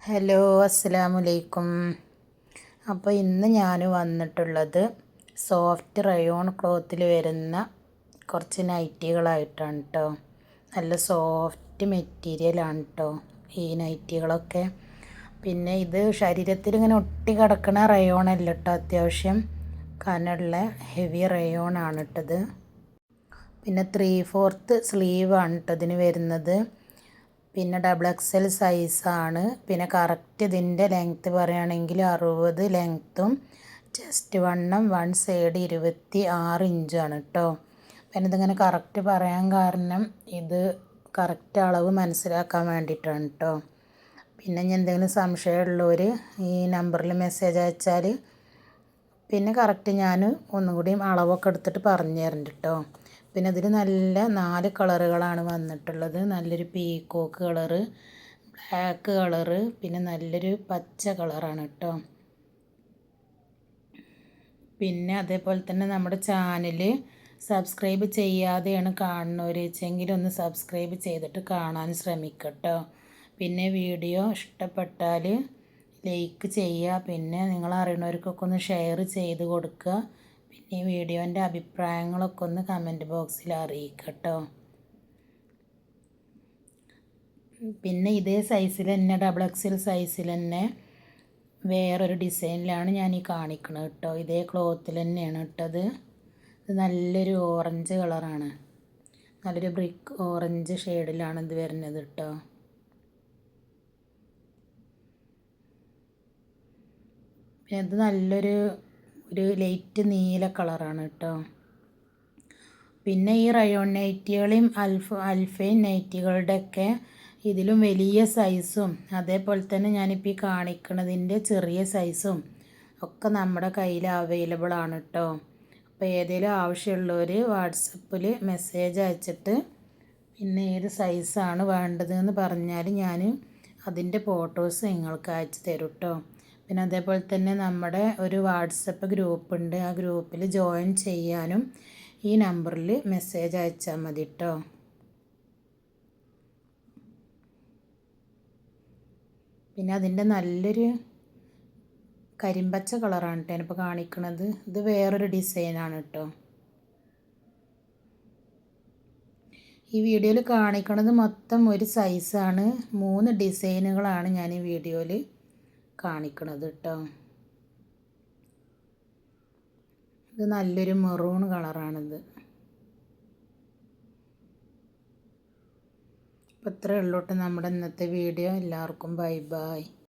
Hello, അസ്സലാമലൈക്കും. അപ്പോൾ ഇന്ന് ഞാൻ വന്നിട്ടുള്ളത് സോഫ്റ്റ് റയോൺ ക്ലോത്തിൽ വരുന്ന കുറച്ച് നൈറ്റികളായിട്ടാണ് കേട്ടോ. നല്ല സോഫ്റ്റ് മെറ്റീരിയലാണ് കേട്ടോ ഈ നൈറ്റികളൊക്കെ. പിന്നെ ഇത് ശരീരത്തിൽ ഇങ്ങനെ ഒട്ടി കിടക്കണ റയോൺ അല്ല കേട്ടോ, അത്യാവശ്യം കനമുള്ള ഹെവി റയോൺ ആണ് ഇട്ടത്. പിന്നെ 3/4 സ്ലീവാണ് കേട്ടോ ഇതിന് വരുന്നത്. പിന്നെ XXL സൈസാണ്. പിന്നെ കറക്റ്റ് ഇതിൻ്റെ ലെങ്ത്ത് പറയുകയാണെങ്കിൽ 60 ലെങ്ത്തും ചെസ്റ്റ് വണ്ണം 1 സൈഡ് 26 ഇഞ്ചാണ് കേട്ടോ. പിന്നെ ഇതിങ്ങനെ കറക്റ്റ് പറയാൻ കാരണം ഇത് കറക്റ്റ് അളവ് മനസ്സിലാക്കാൻ വേണ്ടിയിട്ടാണ് കേട്ടോ. പിന്നെ ഇനി എന്തെങ്കിലും സംശയമുള്ളവർ ഈ നമ്പറിൽ മെസ്സേജ് അയച്ചാൽ പിന്നെ കറക്റ്റ് ഞാൻ ഒന്നും കൂടിയും അളവൊക്കെ എടുത്തിട്ട് പറഞ്ഞു തരുന്നുണ്ട് കേട്ടോ. പിന്നെ ഇതിൽ നല്ല 4 കളറുകളാണ് വന്നിട്ടുള്ളത്. നല്ലൊരു പീക്കോക്ക് കളറ്, ബ്ലാക്ക് കളറ്, പിന്നെ നല്ലൊരു പച്ച കളറാണ് കേട്ടോ. പിന്നെ അതേപോലെ തന്നെ നമ്മുടെ ചാനൽ സബ്സ്ക്രൈബ് ചെയ്യാതെയാണ് കാണുന്നവർ വെച്ചെങ്കിൽ ഒന്ന് സബ്സ്ക്രൈബ് ചെയ്തിട്ട് കാണാൻ ശ്രമിക്കട്ടോ. പിന്നെ വീഡിയോ ഇഷ്ടപ്പെട്ടാൽ ലൈക്ക് ചെയ്യുക. പിന്നെ നിങ്ങൾ അറിയുന്നവർക്കൊക്കെ ഒന്ന് ഷെയർ ചെയ്ത് കൊടുക്കുക. പിന്നെ ഈ വീഡിയോൻ്റെ അഭിപ്രായങ്ങളൊക്കെ ഒന്ന് കമൻറ്റ് ബോക്സിൽ അറിയിക്കട്ടോ. പിന്നെ ഇതേ സൈസിൽ തന്നെ XXL സൈസിൽ തന്നെ വേറൊരു ഡിസൈനിലാണ് ഞാൻ ഈ കാണിക്കുന്നത് കേട്ടോ. ഇതേ ക്ലോത്തിൽ തന്നെയാണ് ഇട്ടത്. ഇത് നല്ലൊരു ഓറഞ്ച് കളറാണ്, നല്ലൊരു ബ്രിക്ക് ഓറഞ്ച് ഷെയ്ഡിലാണ് ഇത് വരുന്നത് കേട്ടോ. പിന്നെ ഇത് നല്ലൊരു ലൈറ്റ് നീല കളറാണ് കേട്ടോ. പിന്നെ ഈ റയോൺ നൈറ്റികളെയും അൽഫൈൻ നൈറ്റികളുടെയൊക്കെ ഇതിലും വലിയ സൈസും അതേപോലെ തന്നെ ഞാനിപ്പോൾ ഈ കാണിക്കുന്നതിൻ്റെ ചെറിയ സൈസും ഒക്കെ നമ്മുടെ കയ്യിൽ അവൈലബിൾ ആണ് കേട്ടോ. അപ്പോൾ ഏതെങ്കിലും ആവശ്യമുള്ളവർ വാട്സപ്പിൽ മെസ്സേജ് അയച്ചിട്ട് പിന്നെ ഏത് സൈസാണ് വേണ്ടതെന്ന് പറഞ്ഞാൽ ഞാൻ അതിൻ്റെ ഫോട്ടോസ് നിങ്ങൾക്ക് അയച്ചു തരും കേട്ടോ. പിന്നെ അതേപോലെ തന്നെ നമ്മുടെ ഒരു വാട്സപ്പ് ഗ്രൂപ്പുണ്ട്. ആ ഗ്രൂപ്പിൽ ജോയിൻ ചെയ്യാനും ഈ നമ്പറിൽ മെസ്സേജ് അയച്ചാൽ മതി കേട്ടോ. പിന്നെ അതിൻ്റെ നല്ലൊരു കരിമ്പച്ച കളറാണ് കേട്ടോ ഞാനിപ്പോൾ കാണിക്കുന്നത്. ഇത് വേറൊരു ഡിസൈനാണ് കേട്ടോ. ഈ വീഡിയോയിൽ കാണിക്കുന്നത് മൊത്തം ഒരു സൈസാണ്. 3 ഡിസൈനുകളാണ് ഞാൻ ഈ വീഡിയോയിൽ കാണിക്കുന്നത് കേട്ടോ. ഇത് നല്ലൊരു മെറൂൺ കളറാണിത്. അപ്പോൾ ഇത്രയേ ഉള്ളൂ കേട്ടോ നമ്മുടെ ഇന്നത്തെ വീഡിയോ. എല്ലാവർക്കും ബൈ ബൈ.